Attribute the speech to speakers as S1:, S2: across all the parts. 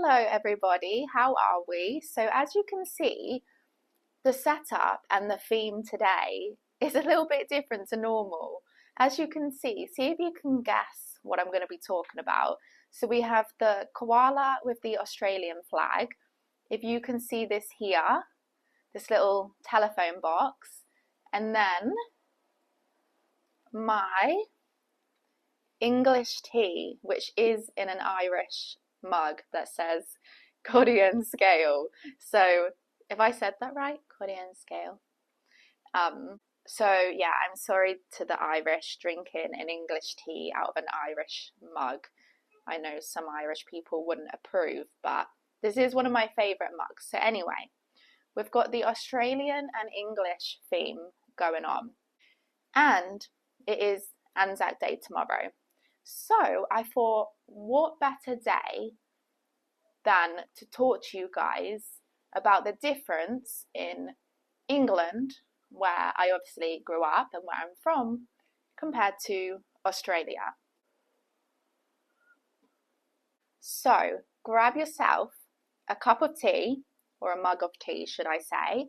S1: Hello everybody, how are we? So as you can see, the setup and the theme today is a little bit different to normal. As you can see if you can guess what I'm going to be talking about. So we have the koala with the Australian flag. If you can see this here, this little telephone box, and then my English tea, which is in an Irish mug that says Codian scale. So if I said that right, Codian scale. So yeah, I'm sorry to the Irish drinking an English tea out of an Irish mug. I know some Irish people wouldn't approve, but this is one of my favourite mugs. So anyway, we've got the Australian and English theme going on. And it is Anzac Day tomorrow. So I thought, what better day than to talk to you guys about the difference in England, where I obviously grew up and where I'm from, compared to Australia. So grab yourself a cup of tea, or a mug of tea, should I say,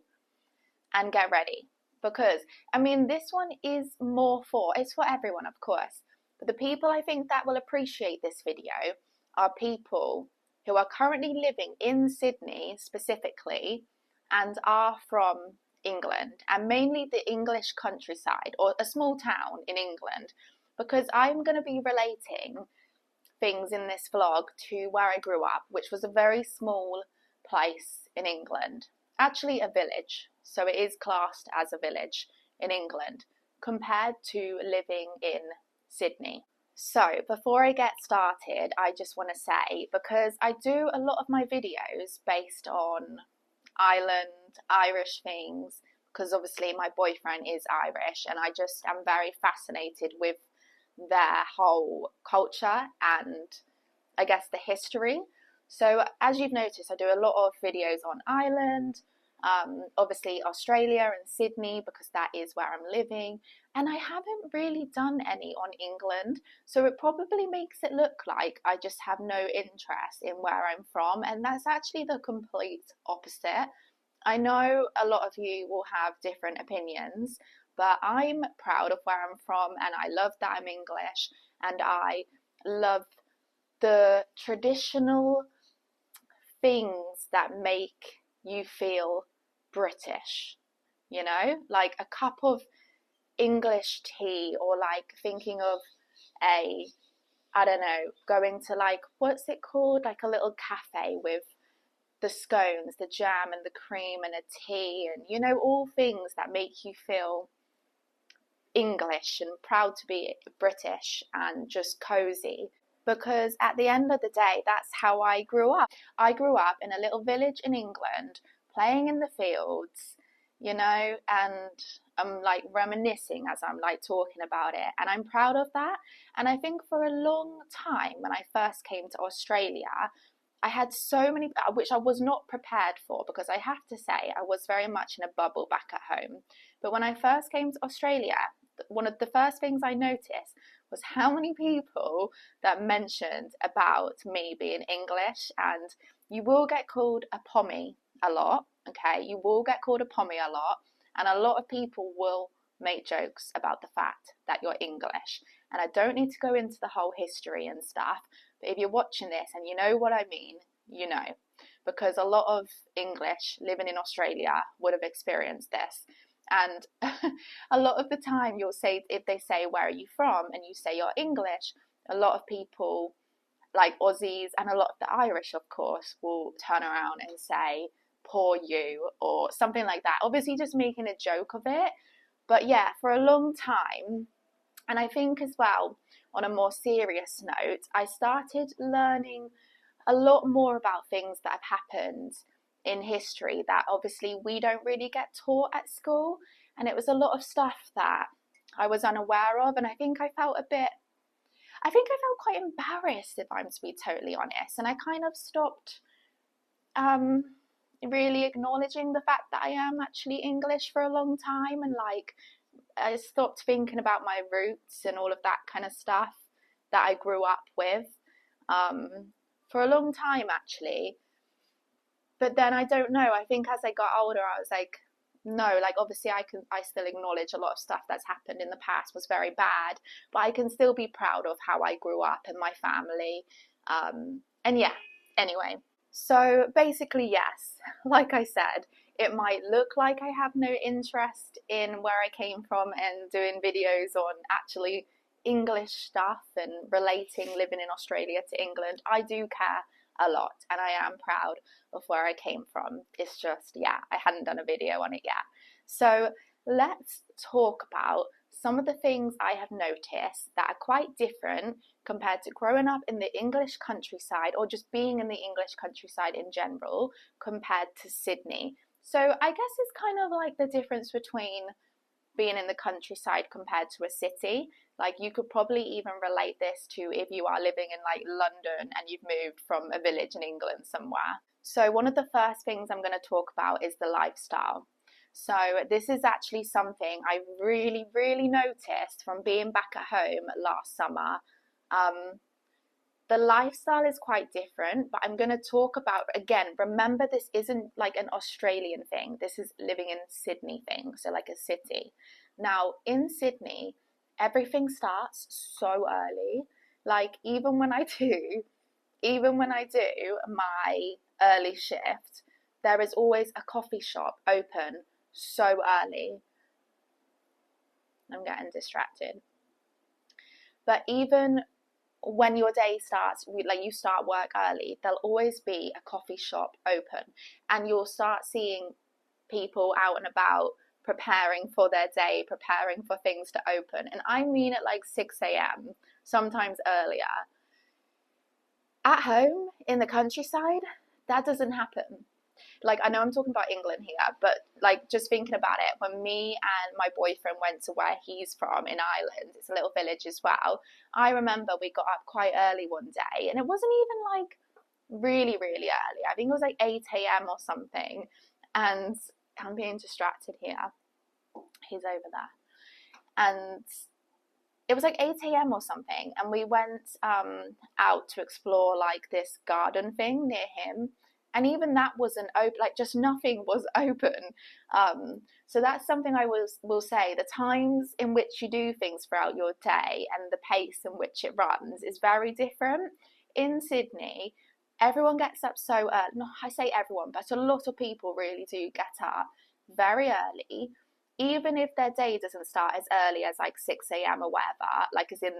S1: and get ready. Because, I mean, this one is it's for everyone, of course. But the people I think that will appreciate this video are people who are currently living in Sydney specifically and are from England, and mainly the English countryside or a small town in England, because I'm going to be relating things in this vlog to where I grew up, which was a very small place in England, actually a village, so it is classed as a village in England compared to living in Sydney. So before I get started, I just want to say, because I do a lot of my videos based on Ireland, Irish things, because obviously my boyfriend is Irish and I just am very fascinated with their whole culture and I guess the history. So as you've noticed, I do a lot of videos on Ireland, obviously Australia and Sydney, because that is where I'm living, and I haven't really done any on England, so it probably makes it look like I just have no interest in where I'm from, and that's actually the complete opposite. I know a lot of you will have different opinions, but I'm proud of where I'm from, and I love that I'm English, and I love the traditional things that make you feel British, you know, like a cup of English tea, or like thinking of I don't know, going to like, what's it called, like a little cafe with the scones, the jam and the cream and a tea, and you know, all things that make you feel English and proud to be British and just cozy. Because at the end of the day, that's how I grew up. I grew up in a little village in England, playing in the fields, you know, and I'm like reminiscing as I'm like talking about it, and I'm proud of that. And I think for a long time, when I first came to Australia, I had so many, which I was not prepared for, because I have to say I was very much in a bubble back at home. But when I first came to Australia, one of the first things I noticed was how many people that mentioned about me being English. And you will get called a pommy a lot, okay? You will get called a pommy a lot, and a lot of people will make jokes about the fact that you're English. And I don't need to go into the whole history and stuff, but if you're watching this and you know what I mean, you know, because a lot of English living in Australia would have experienced this. And a lot of the time you'll say, if they say, where are you from? And you say you're English, a lot of people, like Aussies and a lot of the Irish, of course, will turn around and say, poor you, or something like that. Obviously just making a joke of it. But yeah, for a long time, and I think as well, on a more serious note, I started learning a lot more about things that have happened in history that obviously we don't really get taught at school, and it was a lot of stuff that I was unaware of, and I think I felt quite embarrassed, if I'm to be totally honest, and I kind of stopped really acknowledging the fact that I am actually English for a long time, and like I stopped thinking about my roots and all of that kind of stuff that I grew up with. for a long time actually. But then I don't know, I think as I got older I was like, no, like obviously I still acknowledge a lot of stuff that's happened in the past was very bad, but I can still be proud of how I grew up and my family. And yeah, anyway, so basically, yes, like I said, it might look like I have no interest in where I came from and doing videos on actually English stuff and relating living in Australia to England. I do care a lot and I am proud of where I came from. It's just, yeah, I hadn't done a video on it yet. So let's talk about some of the things I have noticed that are quite different compared to growing up in the English countryside or just being in the English countryside in general compared to Sydney. So I guess it's kind of like the difference between being in the countryside compared to a city. Like you could probably even relate this to if you are living in like London and you've moved from a village in England somewhere. So one of the first things I'm going to talk about is the lifestyle. So this is actually something I really, really noticed from being back at home last summer. The lifestyle is quite different, but I'm going to talk about, again, remember this isn't like an Australian thing. This is living in Sydney thing, so like a city. Now, in Sydney, everything starts so early. Like even when I do my early shift, there is always a coffee shop open so early. I'm getting distracted. But even when your day starts, like you start work early, there'll always be a coffee shop open and you'll start seeing people out and about preparing for their day, preparing for things to open. And I mean at like 6 a.m, sometimes earlier. At home in the countryside, that doesn't happen. Like I know I'm talking about England here, but like just thinking about it, when me and my boyfriend went to where he's from in Ireland, it's a little village as well, I remember we got up quite early one day and it wasn't even like really, really early. I think it was like 8 a.m. or something. And I'm being distracted here. He's over there. And it was like 8 a.m. or something. And we went out to explore like this garden thing near him. And even that wasn't open, like just nothing was open. So that's something I will say. The times in which you do things throughout your day and the pace in which it runs is very different. In Sydney, everyone gets up so early. No, I say everyone, but a lot of people really do get up very early. Even if their day doesn't start as early as like 6 a.m. or whatever, like as in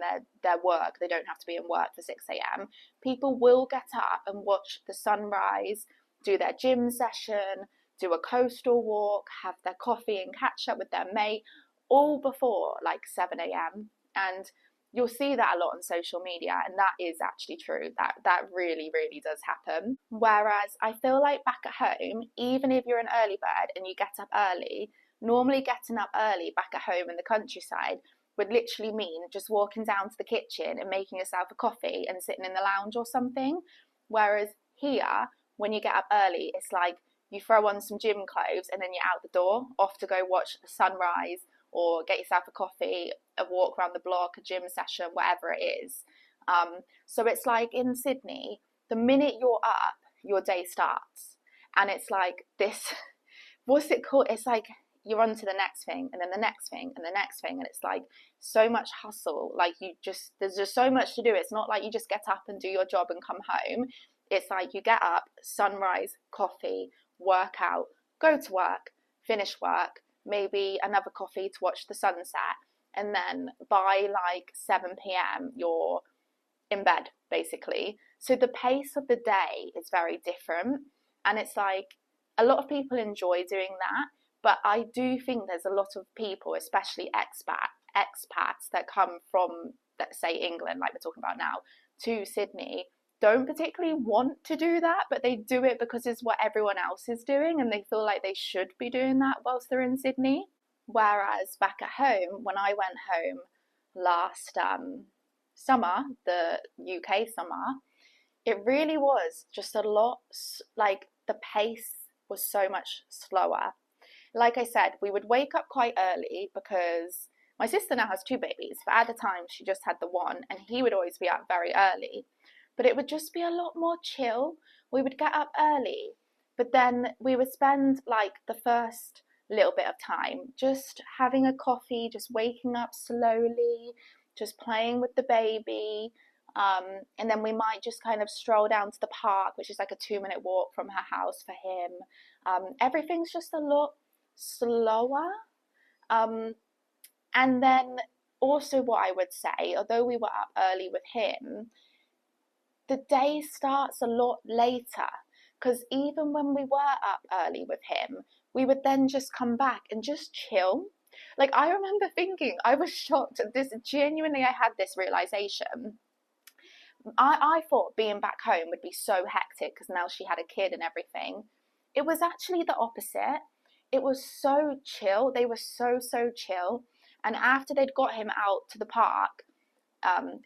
S1: their work, they don't have to be in work for 6 a.m. People will get up and watch the sunrise, do their gym session, do a coastal walk, have their coffee and catch up with their mate, all before like 7 a.m. And you'll see that a lot on social media, and that is actually true. That really, really does happen. Whereas I feel like back at home, even if you're an early bird and you get up early, normally getting up early back at home in the countryside would literally mean just walking down to the kitchen and making yourself a coffee and sitting in the lounge or something. Whereas here, when you get up early, it's like you throw on some gym clothes and then you're out the door, off to go watch the sunrise or get yourself a coffee, a walk around the block, a gym session, whatever it is. So it's like in Sydney, the minute you're up, your day starts. And it's like this, what's it called? It's like you're on to the next thing and then the next thing and the next thing, and it's like so much hustle. Like there's just so much to do. It's not like you just get up and do your job and come home. It's like you get up, sunrise, coffee, work out, go to work, finish work, maybe another coffee to watch the sunset, and then by like 7 p.m. you're in bed basically. So the pace of the day is very different, and it's like a lot of people enjoy doing that. But I do think there's a lot of people, especially expats that come from, let's say, England, like we're talking about now, to Sydney, don't particularly want to do that, but they do it because it's what everyone else is doing and they feel like they should be doing that whilst they're in Sydney. Whereas back at home, when I went home last summer, the UK summer, it really was just a lot, like the pace was so much slower. Like I said, we would wake up quite early because my sister now has two babies, but at the time she just had the one and he would always be up very early. but it would just be a lot more chill. We would get up early, but then we would spend like the first little bit of time just having a coffee, just waking up slowly, just playing with the baby. And then we might just kind of stroll down to the park, which is like a 2 minute walk from her house for him. Everything's just a lot slower. Um, and then also, what I would say, although we were up early with him, the day starts a lot later. Because even when we were up early with him, we would then just come back and just chill. Like, I remember thinking, I was shocked at this. Genuinely, I had this realization. I thought being back home would be so hectic because now she had a kid and everything. It was actually the opposite. It was so chill. They were so chill. And after they'd got him out to the park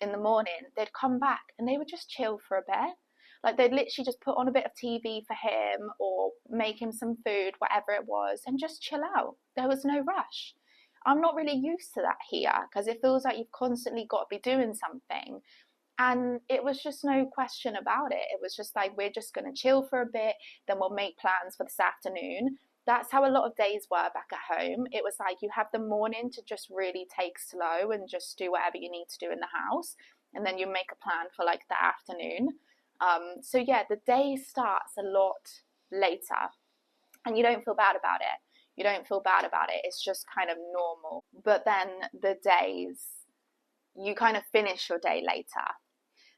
S1: in the morning, they'd come back and they would just chill for a bit. Like, they'd literally just put on a bit of TV for him or make him some food, whatever it was, and just chill out. There was no rush. I'm not really used to that here because it feels like you've constantly got to be doing something. And it was just no question about it. It was just like, we're just going to chill for a bit, then we'll make plans for this afternoon. That's how a lot of days were back at home. It was like you have the morning to just really take slow and just do whatever you need to do in the house. And then you make a plan for like the afternoon. So yeah, the day starts a lot later and you don't feel bad about it. You don't feel bad about it. It's just kind of normal. But then the days, you kind of finish your day later.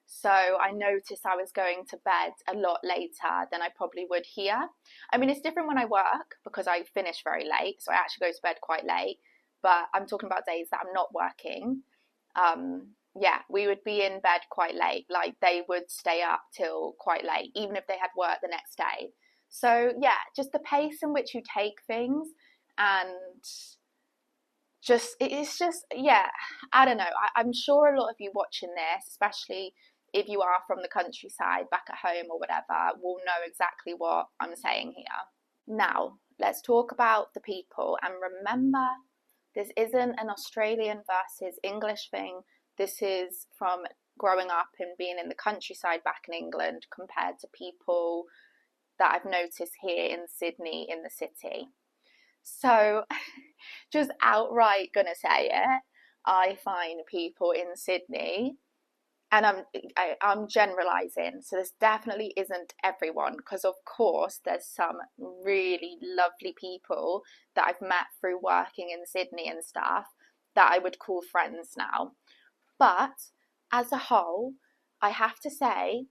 S1: So I noticed I was going to bed a lot later than I probably would here. I mean, it's different when I work because I finish very late. So I actually go to bed quite late. But I'm talking about days that I'm not working. Yeah, we would be in bed quite late. Like, they would stay up till quite late, even if they had work the next day. So yeah, just the pace in which you take things, and it's just, yeah, I don't know. I'm sure a lot of you watching this, especially if you are from the countryside back at home or whatever, will know exactly what I'm saying here. Now, let's talk about the people. And remember, this isn't an Australian versus English thing. This is from growing up and being in the countryside back in England compared to people that I've noticed here in Sydney in the city. So, just outright gonna say it, I find people in Sydney, and I'm generalizing, so this definitely isn't everyone, because of course there's some really lovely people that I've met through working in Sydney and stuff that I would call friends now. But as a whole, I have to say,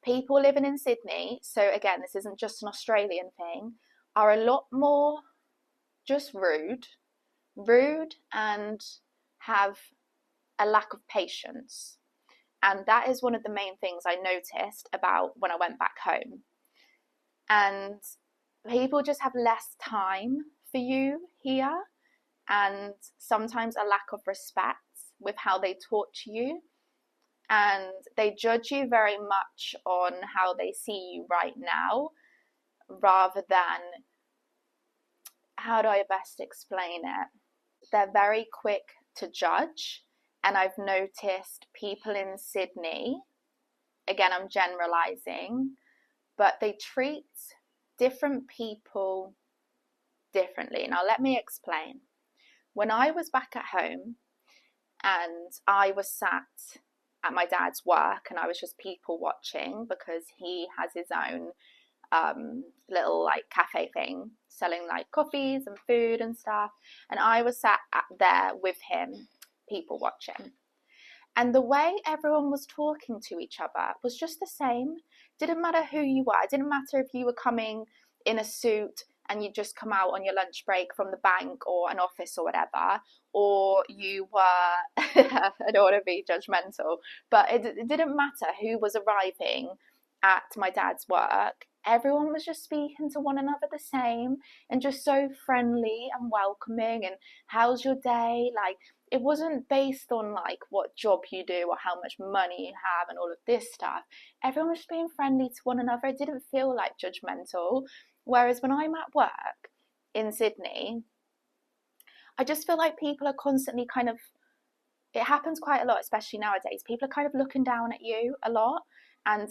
S1: people living in Sydney, so again, this isn't just an Australian thing, are a lot more just rude and have a lack of patience. And that is one of the main things I noticed about when I went back home. And people just have less time for you here, and sometimes a lack of respect with how they talk to you. And they judge you very much on how they see you right now, rather than, how do I best explain it? They're very quick to judge. And I've noticed people in Sydney, again, I'm generalizing, but they treat different people differently. Now, let me explain. When I was back at home and I was sat at my dad's work and I was just people watching because he has his own little like cafe thing selling like coffees and food and stuff, and I was sat there with him people watching, and the way everyone was talking to each other was just the same. Didn't matter who you were. It didn't matter if you were coming in a suit and you just come out on your lunch break from the bank or an office or whatever, or you were I don't want to be judgmental, but it didn't matter who was arriving at my dad's work. Everyone was just speaking to one another the same, and just so friendly and welcoming, and how's your day? Like, it wasn't based on like what job you do or how much money you have and all of this stuff. Everyone was just being friendly to one another. It didn't feel like judgmental. Whereas when I'm at work in Sydney, I just feel like people are constantly kind of it happens quite a lot, especially nowadays. People are kind of looking down at you a lot, and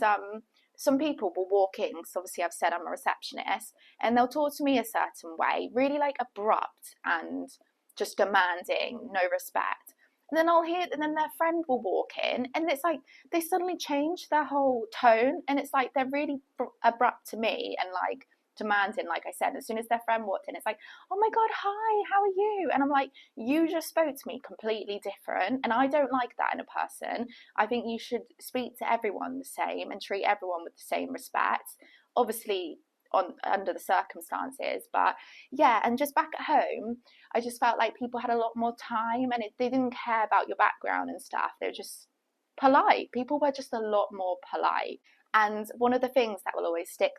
S1: some people will walk in. So obviously, I've said I'm a receptionist, and they'll talk to me a certain way, really like abrupt and just demanding, no respect. And then I'll hear, and then their friend will walk in, and it's like they suddenly change their whole tone, and it's like they're really abrupt to me and like demanding, like I said. As soon as their friend walked in, it's like, oh my God, hi, how are you? And I'm like, you just spoke to me completely different, and I don't like that in a person. I think you should speak to everyone the same and treat everyone with the same respect, obviously on under the circumstances. But yeah, and just back at home, I just felt like people had a lot more time, and they didn't care about your background and stuff. They were just polite. People were just a lot more polite. And one of the things that will always stick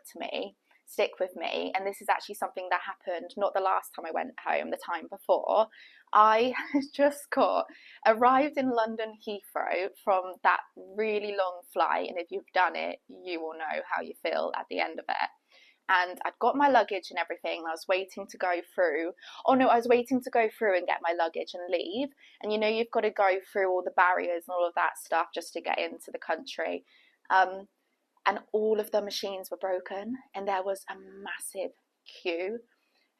S1: with me, and this is actually something that happened not the last time I went home, the time before. I just arrived in London Heathrow from that really long flight, and if you've done it, you will know how you feel at the end of it. And I'd got my luggage and everything. I was waiting to go through. Oh no, I was waiting to go through and get my luggage and leave. And you know, you've got to go through all the barriers and all of that stuff just to get into the country. And all of the machines were broken, and there was a massive queue.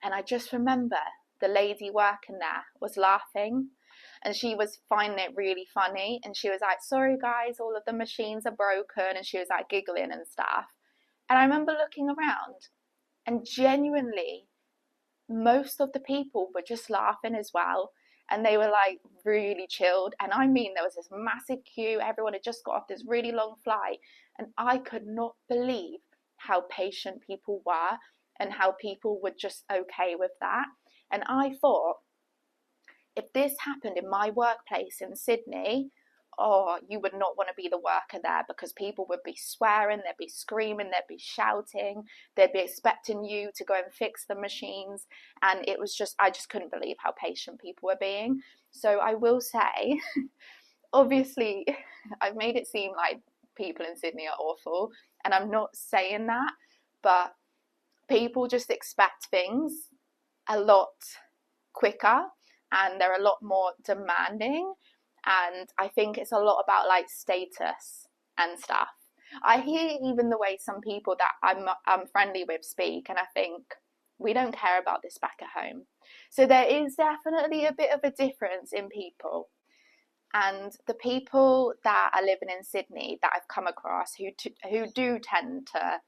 S1: And I just remember the lady working there was laughing, and she was finding it really funny, and she was like, sorry guys, all of the machines are broken, and she was like giggling and stuff. And I remember looking around, and genuinely most of the people were just laughing as well, and they were like really chilled. And I mean, there was this massive queue, everyone had just got off this really long flight, and I could not believe how patient people were and how people were just okay with that. And I thought, if this happened in my workplace in Sydney, oh, you would not want to be the worker there, because people would be swearing, they'd be screaming, they'd be shouting, they'd be expecting you to go and fix the machines. And it was just, I just couldn't believe how patient people were being. So I will say, obviously, I've made it seem like people in Sydney are awful, and I'm not saying that, but people just expect things a lot quicker, and they're a lot more demanding. And I think it's a lot about like status and stuff. I hear even the way some people that I'm friendly with speak, and I think we don't care about this back at home. So there is definitely a bit of a difference in people. And the people that are living in Sydney that I've come across who do tend to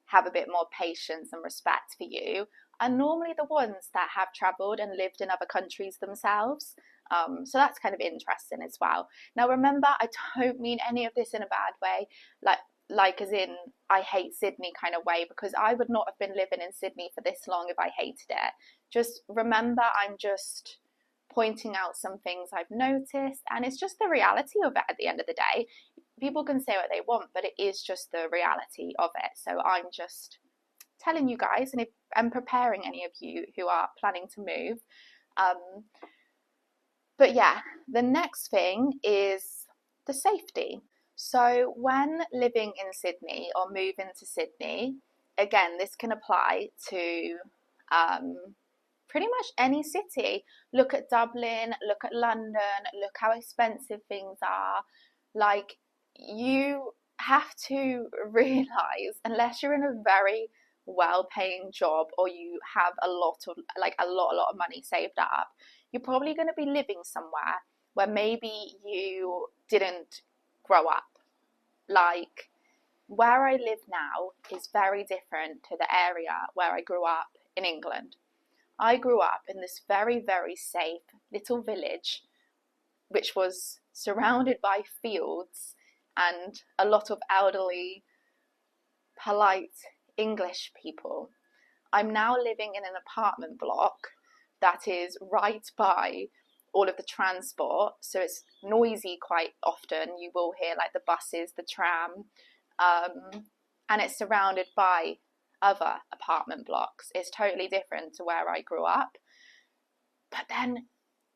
S1: have a bit more patience and respect for you are normally the ones that have travelled and lived in other countries themselves. So that's kind of interesting as well. Now remember, I don't mean any of this in a bad way, like as in I hate Sydney kind of way, because I would not have been living in Sydney for this long if I hated it. Just remember, I'm just pointing out some things I've noticed, and it's just the reality of it at the end of the day. People can say what they want, but it is just the reality of it. So I'm just telling you guys, and if I'm preparing any of you who are planning to move. But yeah, the next thing is the safety. So when living in Sydney or moving to Sydney, again, this can apply to pretty much any city. Look at Dublin, look at London, look how expensive things are. Like, you have to realize, unless you're in a very well-paying job or you have a lot of money saved up, you're probably going to be living somewhere where maybe you didn't grow up. Like, where I live now is very different to the area where I grew up in England. I grew up in this very, very safe little village, which was surrounded by fields and a lot of elderly, polite English people. I'm now living in an apartment block that is right by all of the transport, so it's noisy quite often. You will hear like the buses, the tram, and it's surrounded by other apartment blocks. It's totally different to where I grew up. But then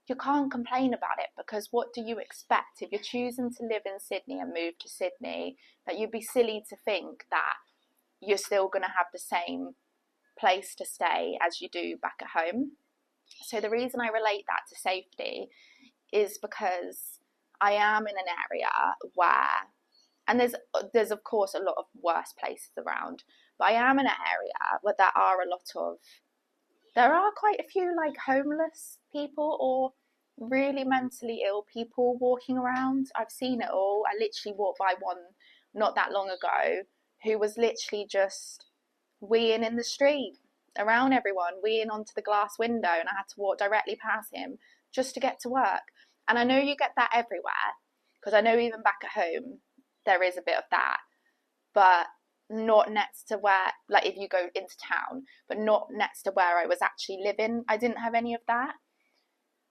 S1: you can't complain about it, because what do you expect? If you're choosing to live in Sydney and move to Sydney, that you'd be silly to think that you're still going to have the same place to stay as you do back at home. So the reason I relate that to safety is because I am in an area where, and there's of course a lot of worse places around, but I am in an area where there are quite a few like homeless people or really mentally ill people walking around. I've seen it all. I literally walked by one not that long ago who was literally just weeing in the street around everyone, weeing onto the glass window, and I had to walk directly past him just to get to work. And I know you get that everywhere, because I know even back at home there is a bit of that, but not next to where, like if you go into town, but not next to where I was actually living. I didn't have any of that.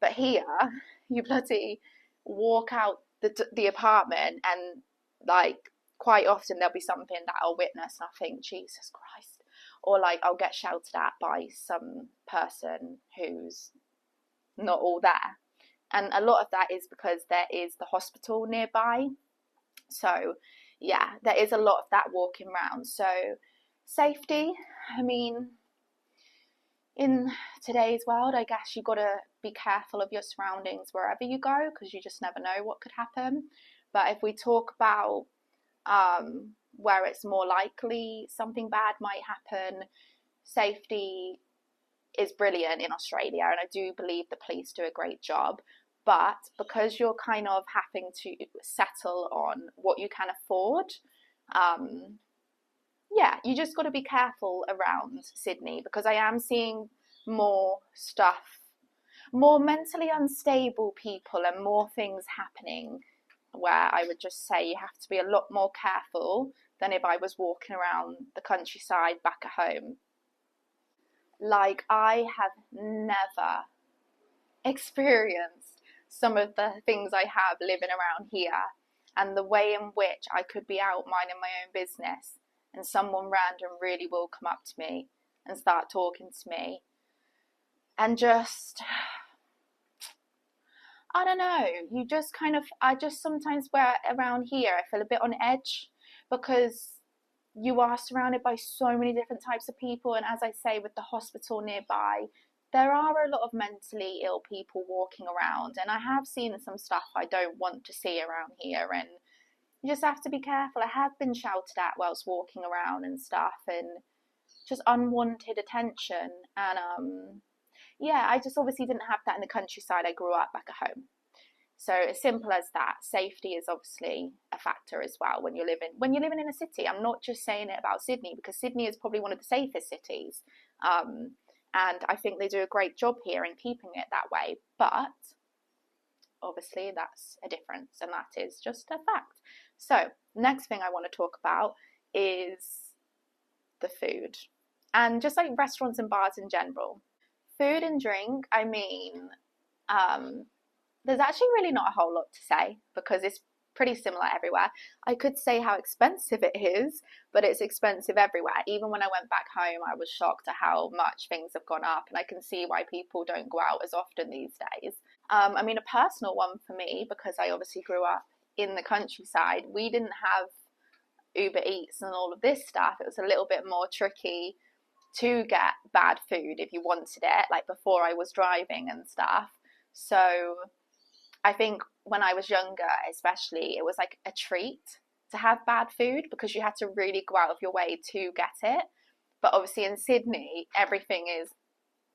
S1: But here, you bloody walk out the apartment, and like quite often there'll be something that I'll witness and I think, Jesus Christ. Or like I'll get shouted at by some person who's not all there. And a lot of that is because there is the hospital nearby. So yeah, there is a lot of that walking around. So safety, I mean, in today's world, I guess you've got to be careful of your surroundings wherever you go, because you just never know what could happen. But if we talk about where it's more likely something bad might happen, safety is brilliant in Australia, and I do believe the police do a great job. But because you're kind of having to settle on what you can afford, yeah, you just got to be careful around Sydney, because I am seeing more stuff, more mentally unstable people, and more things happening where I would just say you have to be a lot more careful than if I was walking around the countryside back at home. Like, I have never experienced some of the things I have living around here, and the way in which I could be out minding my own business and someone random really will come up to me and start talking to me, and just, I don't know, you just kind of, I just sometimes where around here I feel a bit on edge, because you are surrounded by so many different types of people, and as I say, with the hospital nearby, there are a lot of mentally ill people walking around, and I have seen some stuff I don't want to see around here, and you just have to be careful. I have been shouted at whilst walking around and stuff, and just unwanted attention. And yeah, I just obviously didn't have that in the countryside. I grew up back at home. So as simple as that, safety is obviously a factor as well when you're living in a city. I'm not just saying it about Sydney, because Sydney is probably one of the safest cities, and I think they do a great job here in keeping it that way. But obviously that's a difference, and that is just a fact. So next thing I want to talk about is the food, and just like restaurants and bars in general. Food and drink, I mean, there's actually really not a whole lot to say, because it's pretty similar everywhere. I could say how expensive it is, but it's expensive everywhere. Even when I went back home, I was shocked at how much things have gone up, and I can see why people don't go out as often these days. I mean, a personal one for me, because I obviously grew up in the countryside, we didn't have Uber Eats and all of this stuff. It was a little bit more tricky to get bad food if you wanted it, like before I was driving and stuff. So I think when I was younger, especially, it was like a treat to have bad food, because you had to really go out of your way to get it. But obviously in Sydney, everything is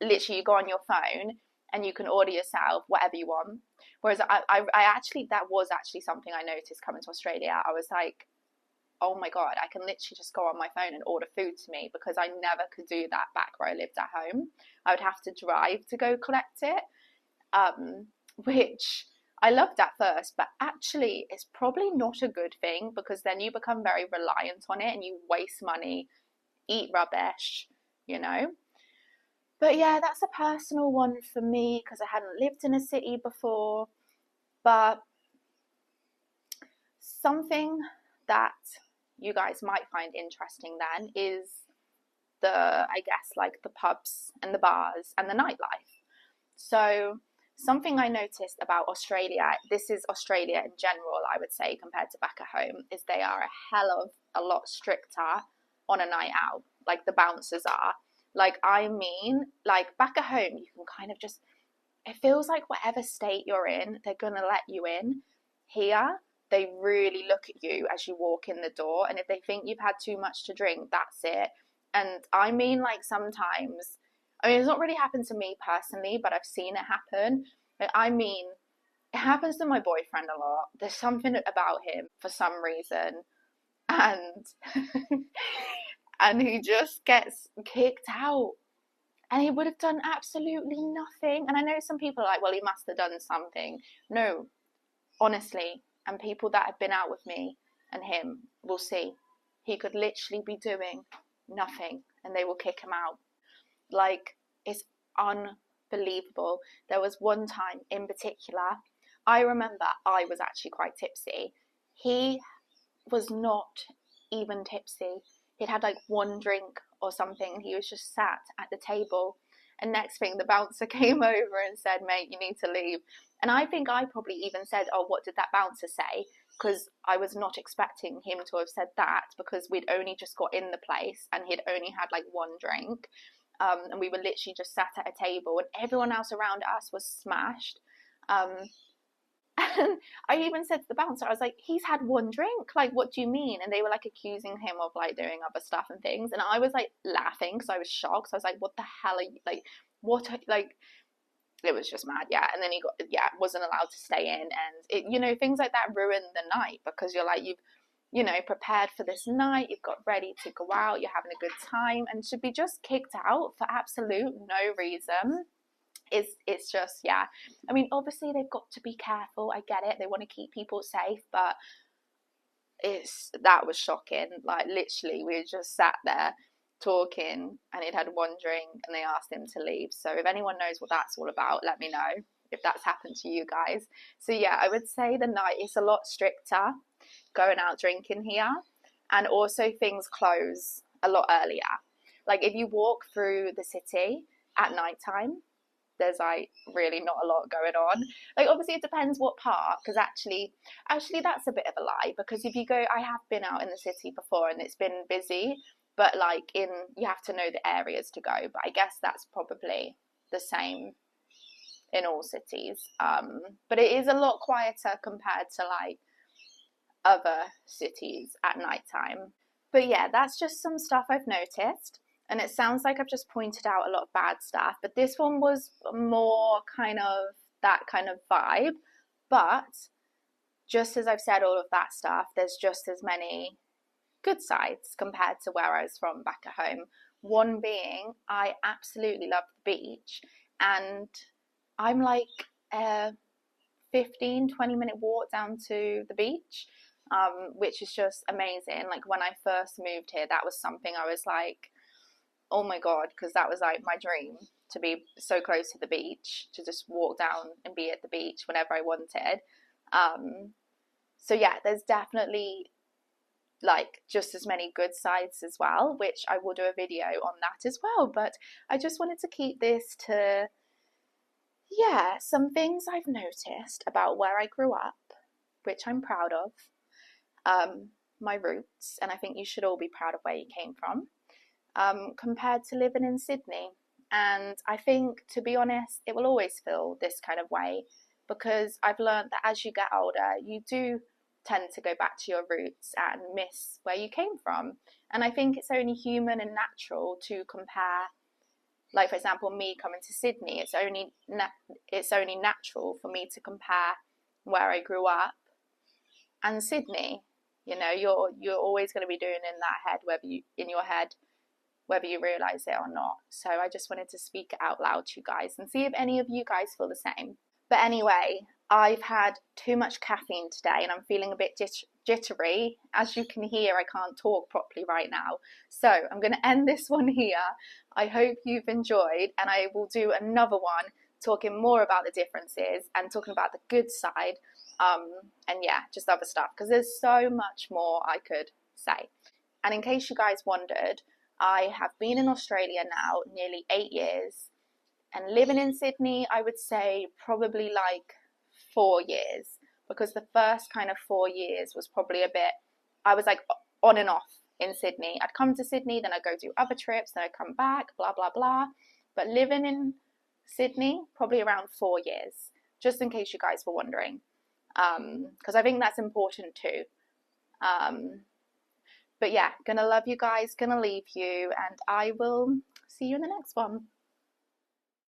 S1: literally, you go on your phone and you can order yourself whatever you want. Whereas I actually, that was actually something I noticed coming to Australia. I was like, oh my God, I can literally just go on my phone and order food to me, because I never could do that back where I lived at home. I would have to drive to go collect it, which I loved at first, but actually it's probably not a good thing, because then you become very reliant on it and you waste money, eat rubbish, you know. But yeah, that's a personal one for me, because I hadn't lived in a city before. But something that you guys might find interesting then is I guess, like the pubs and the bars and the nightlife. So something I noticed about Australia, this is Australia in general, I would say, compared to back at home, is they are a hell of a lot stricter on a night out, like the bouncers are. Like, I mean, like back at home, you can kind of just it feels like whatever state you're in, they're gonna let you in. Here, they really look at you as you walk in the door, and if they think you've had too much to drink, that's it. And I mean, like, sometimes, I mean, it's not really happened to me personally, but I've seen it happen. I mean, it happens to my boyfriend a lot. There's something about him for some reason, and and he just gets kicked out, and he would have done absolutely nothing. And I know some people are like, well, he must have done something. No, honestly, and people that have been out with me and him will see, he could literally be doing nothing and they will kick him out. Like, it's unbelievable. There was one time in particular, I remember I was actually quite tipsy. He was not even tipsy. He'd had like one drink or something, and he was just sat at the table. And next thing, the bouncer came over and said, mate, you need to leave. And I think I probably even said, oh, what did that bouncer say? Because I was not expecting him to have said that, because we'd only just got in the place and he'd only had like one drink. And we were literally just sat at a table, and everyone else around us was smashed. And I even said to the bouncer, I was like, he's had one drink. Like, what do you mean? And they were like accusing him of like doing other stuff and things. And I was like laughing because I was shocked. So I was like, what the hell are you, like, what, like, it was just mad. Yeah. And then he got, yeah, wasn't allowed to stay in. And it, you know, things like that ruin the night, because you're like, you've, you know, prepared for this night, you've got ready to go out, you're having a good time, and should be just kicked out for absolute no reason. It's just, yeah, I mean, obviously they've got to be careful, I get it, they want to keep people safe, but that was shocking. Like, literally, we just sat there talking and he'd had one drink and they asked him to leave. So if anyone knows what that's all about, let me know if that's happened to you guys. So yeah, I would say the night is a lot stricter going out drinking here, and also things close a lot earlier. Like, if you walk through the city at nighttime, there's like really not a lot going on. Like, obviously it depends what part, because actually that's a bit of a lie, because if you go, I have been out in the city before and it's been busy, but like, you have to know the areas to go, but I guess that's probably the same in all cities. But it is a lot quieter compared to like other cities at nighttime. But yeah, that's just some stuff I've noticed. And it sounds like I've just pointed out a lot of bad stuff, but this one was more kind of that kind of vibe. But just as I've said all of that stuff, there's just as many good sides compared to where I was from back at home. One being, I absolutely love the beach, and I'm like a 15-20 minute walk down to the beach, which is just amazing. Like, when I first moved here, that was something I was like, oh my god, because that was like my dream, to be so close to the beach, to just walk down and be at the beach whenever I wanted. So yeah, there's definitely like just as many good sides as well, which I will do a video on that as well. But I just wanted to keep this to, yeah, some things I've noticed about where I grew up, which I'm proud of, my roots, and I think you should all be proud of where you came from, compared to living in Sydney. And I think, to be honest, it will always feel this kind of way, because I've learned that as you get older, you do tend to go back to your roots and miss where you came from. And I think it's only human and natural to compare. Like, for example, me coming to Sydney, it's only natural for me to compare where I grew up and Sydney. You know, you're always going to be doing in that head, whether you realise it or not. So I just wanted to speak it out loud to you guys and see if any of you guys feel the same. But anyway, I've had too much caffeine today and I'm feeling a bit jittery. As you can hear, I can't talk properly right now. So I'm going to end this one here. I hope you've enjoyed, and I will do another one talking more about the differences and talking about the good side. And yeah, just other stuff, because there's so much more I could say. And in case you guys wondered, I have been in Australia now nearly 8 years, and living in Sydney, I would say probably like 4 years, because the first kind of 4 years was probably a bit, I was like on and off in Sydney. I'd come to Sydney, then I'd go do other trips, then I'd come back, blah, blah, blah. But living in Sydney, probably around 4 years, just in case you guys were wondering, because I think that's important too. But yeah, gonna love you guys, gonna leave you, and I will see you in the next one.